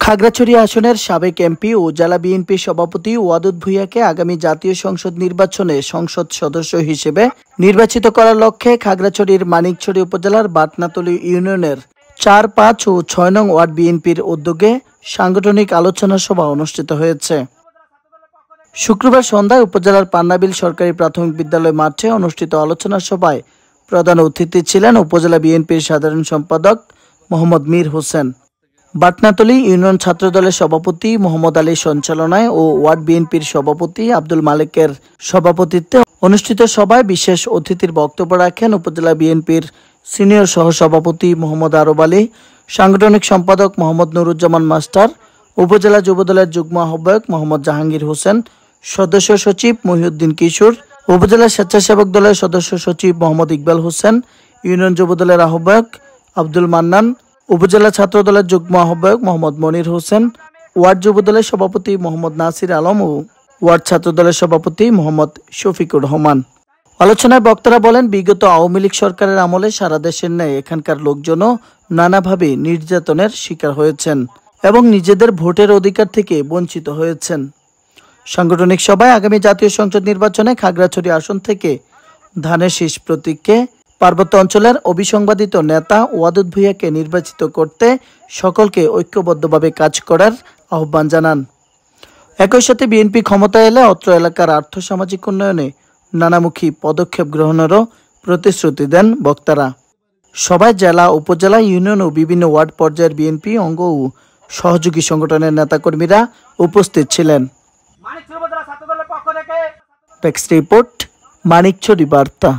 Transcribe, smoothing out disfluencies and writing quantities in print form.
খাগড়াছড়ি আসনের সাবেক এমপি ও জেলা বিএনপি সভাপতি ওয়াদুদ ভূঁইয়াকে আগামী জাতীয় সংসদ নির্বাচনে সংসদ সদস্য হিসেবে নির্বাচিত করার লক্ষ্যে খাগড়াছড়ির মানিকছড়ি উপজেলার বাটনাতলী ইউনিয়নের ৪, ৫ ও ৬ নং ওয়ার্ড বিএনপির উদ্যোগে সাংগঠনিক আলোচনা সভা অনুষ্ঠিত হয়েছে। শুক্রবার সন্ধ্যায় উপজেলার পান্নাবিল সরকারি প্রাথমিক বিদ্যালয় মাঠে অনুষ্ঠিত আলোচনা সভায় প্রধান অতিথি ছিলেন উপজেলা বিএনপির সাধারণ সম্পাদক মোহাম্মদ মীর হোসেন। বাটনাতলী ইউনিয়ন ছাত্রদলের সভাপতি মোহাম্মদ আলীর সঞ্চালনায় ও ওয়ার্ড বিএনপির সভাপতি আব্দুল মালেকের সভাপতিত্বে অনুষ্ঠিত সভায় বিশেষ অতিথির বক্তব্য রাখেন উপজেলা বিএনপির সিনিয়র সহসভাপতি মোহাম্মদ আরব আলী, সাংগঠনিক সম্পাদক মোহাম্মদ নুরুজ্জামান মাস্টার, উপজেলা যুবদলের যুগ্ম আহ্বায়ক মোহাম্মদ জাহাঙ্গীর হোসেন, সদস্য সচিব মহিউদ্দিন কিশোর, উপজেলা স্বেচ্ছাসেবক দলের সদস্য সচিব মোহাম্মদ ইকবাল হোসেন, ইউনিয়ন যুবদলের আহ্বায়ক আব্দুল মান্নান, উপজেলা ছাত্র দলের যুগ্ম আহ্বায়ক মোহাম্মদ মনির হোসেন, ওয়ার্ড যুবদলের সভাপতি মোহাম্মদ নাসির আলম ও ওয়ার্ড ছাত্র দলের সভাপতি মোহাম্মদ শফিকুর রহমান। আলোচনায় বক্তারা বলেন, বিগত আওয়ামী লীগ সরকারের আমলে সারা দেশের ন্যায় এখানকার লোকজনও নানাভাবে নির্যাতনের শিকার হয়েছেন এবং নিজেদের ভোটের অধিকার থেকে বঞ্চিত হয়েছেন। সাংগঠনিক সভায় আগামী জাতীয় সংসদ নির্বাচনে খাগড়াছড়ি আসন থেকে ধানের শীষ প্রতীকে পার্বত্য অঞ্চলের অবিসংবাদিত নেতা ওয়াদুদ ভূঁইয়াকে নির্বাচিত করতে সকলকে ঐক্যবদ্ধভাবে কাজ করার আহ্বান জানান। একই সাথে বিএনপি ক্ষমতায় এলে অত্র এলাকার আর্থসামাজিক উন্নয়নে নানামুখী পদক্ষেপ গ্রহণেরও প্রতিশ্রুতি দেন বক্তারা। সভায় জেলা, উপজেলা, ইউনিয়ন ও বিভিন্ন ওয়ার্ড পর্যায়ের বিএনপি অঙ্গ ও সহযোগী সংগঠনের নেতাকর্মীরা উপস্থিত ছিলেন। টেক্সট রিপোর্ট, মানিকছড়ি বার্তা।